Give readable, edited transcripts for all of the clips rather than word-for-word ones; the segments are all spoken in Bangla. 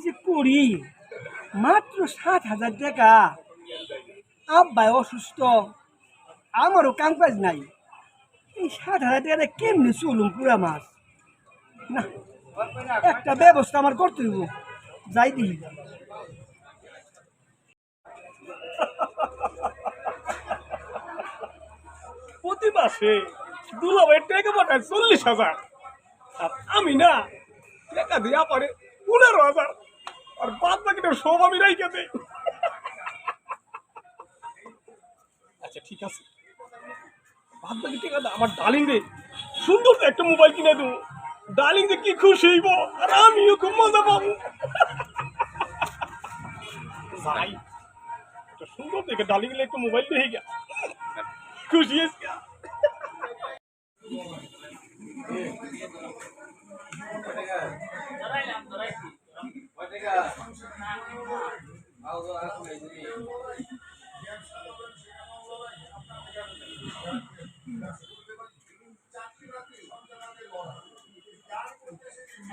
যে করি মাত্র 7,000 টাকা। আব্বাই অসুস্থ, আমারও কাম কাজ নাই। এই 7,000 টাকা কেমনি চলুন পুরা মাস? না, একটা ব্যবস্থা আমার করতে হইব। যাই দিই। প্রতি মাসে দুলাভাই টাকা পাঠায় 40,000, আর আমি না টাকা দিয়া পারে 15,000, আর বাদ বাকিটা সব আমি রাইখা দেই। আচ্ছা ঠিক আছে, বাদ বাকি টাকা দা আমার ডার্লিং রে সুন্দর একটা মোবাইল কিনে দেবো। ডার্লিং যে কি খুশি হইব, আর আমিও খুব মজা পাবো। ভাই একটা সুন্দর দেখে ডার্লিং একটা মোবাইল দেখে গা খুশি হয়েছে।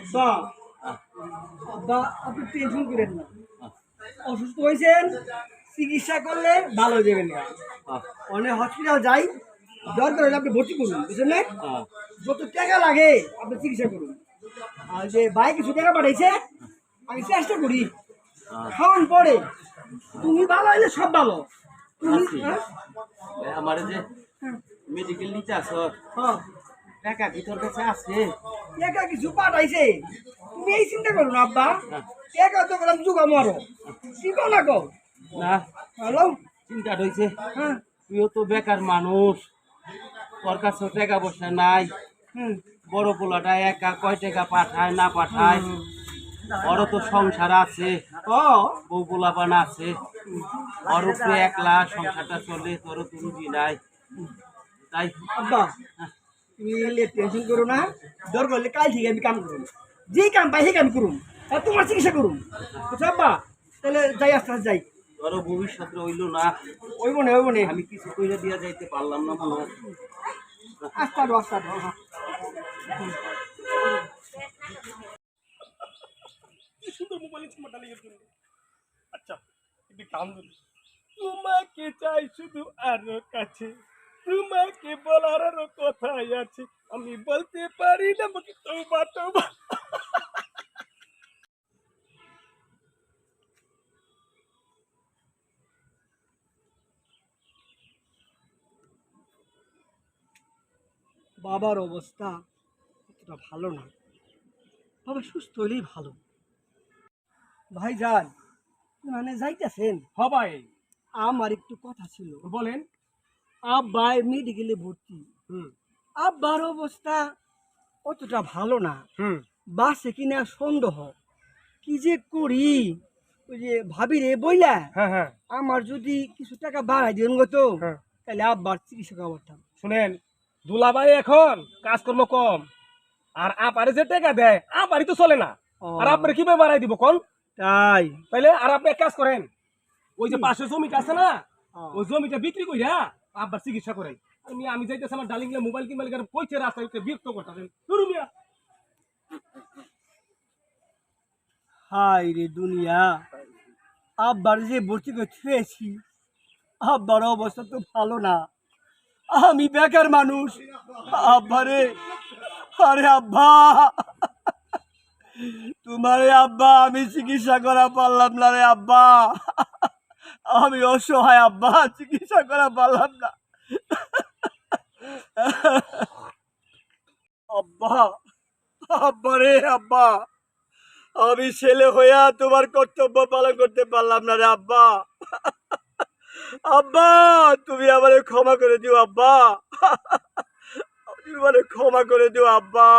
আব্বা, আব্বা আপনি টেনশন করেন না। অসুস্থ হয়েছেন, চিকিৎসা করলে ভালো হয়ে যাবেন। অনেক হসপিটাল যাই, দরকার হলে আপনি ভর্তি করুন, বুঝলেন না? যত টাকা লাগে আপনি চিকিৎসা করুন। আর যে ভাই কিছু টাকা পাঠাইছে, আমি চেষ্টা করি খাওয়ান পরে। তুমি ভালো হইলে সব ভালো। তুমি আমার যে মেডিকেল নিতে আসো, হ্যাঁ, টাকা কি তোর কাছে আছে? টাকা কিছু পাঠাইছে, তুমি এই চিন্তা করো না আব্বা। টাকা তো গেলাম জুগামো আরো, ঠিক না গো? না, হ্যালো, চিন্তা হয়েছে, হ্যাঁ, তুইও তো বেকার মানুষ, তোর কাছে টাকা পয়সা নাই। হুম, বড় পোলাটা একা কয় টাকা পাঠায় না পাঠায়, ওর তো সংসার আছে, ও বউ পোলাপান আছে, ওর উপরে একলা সংসারটা চলে, তোরও তো রুজি নাই। তাই আব্বা তুমি টেনশন করো না, দরকার হলে কাল থেকে আমি কাম করুন, যেই কাম পাই সেই কাম করুন, আর তোমার চিকিৎসা করুন, বুঝছো আব্বা? তাহলে যাই, আস্তে আস্তে যাই। তোরও ভবিষ্যৎ রইল না, ওই মনে ওই মনে আমি কিছু কইরা দিয়া যাইতে পারলাম না মনে হয়। আস্তে আস্তে আস্তে আস্তে, হ্যাঁ। কি সুন্দর মোবাইল আছে আমার ডার্লিংয়ের জন্য। আচ্ছা একটু গান ধরি। তোমাকে চাই শুধু আরো কাছে, তোমাকে বলার আরো কথাই আছে, আমি বলতে পারি না বাকি তওবা তওবা। বাবার অবস্থা অতটা ভালো না, বাবা সুস্থ হলেই ভালো। ভাই যান, মানে যাইতেছেন? হবাই আমার একটু কথা ছিল। বলেন। আব্বাই মেডিকেলে ভর্তি, হুম আব্বার অবস্থা অতটা ভালো না, হুম বাসে কিনা সন্দেহ। কি যে করি, ওই যে ভাবি রে বইলা হ্যাঁ হ্যাঁ আমার যদি কিছু টাকা বাড়াই দিন গো তো, হ্যাঁ। তাহলে আব্বার চিকিৎসা করতাম। শুনেন, দুলাভাই এখন কাজকর্ম কম, আর আপারে যে টাকা দেয় আপারই তো চলে না, আর আপনার কিভাবে বাড়াই দিব কোন? তাই তাইলে আর আপনি এক কাজ করেন, ওই যে পাশে জমিটা আছে না, ও। ওই জমিটা বিক্রি কইরা আব্বার চিকিৎসা করাই। আমি যাইতেছি আমার ডালিং মোবাইল কিনবার লিগে কইছে রাস্তায় বিরক্ত করতেছেন শুরু মিয়া। হাই রে দুনিয়া, আব্বার যে ভর্তি করে থুয়েছি, আব্বার অবস্থা তো ভালো না। আমি বেকার মানুষ, আব্বারে, আরে আব্বা, তোমারে আব্বা আমি চিকিৎসা করা পারলাম না রে আব্বা। আমি অসহায় আব্বা, চিকিৎসা করা পারলাম না। আব্বা, আব্বা রে আব্বা, আমি ছেলে হইয়া তোমার কর্তব্য পালন করতে পারলাম না রে আব্বা। আব্বা তুমি আমারে ক্ষমা করে দিও আব্বা, তুমি আমারে ক্ষমা করে দিও আব্বা।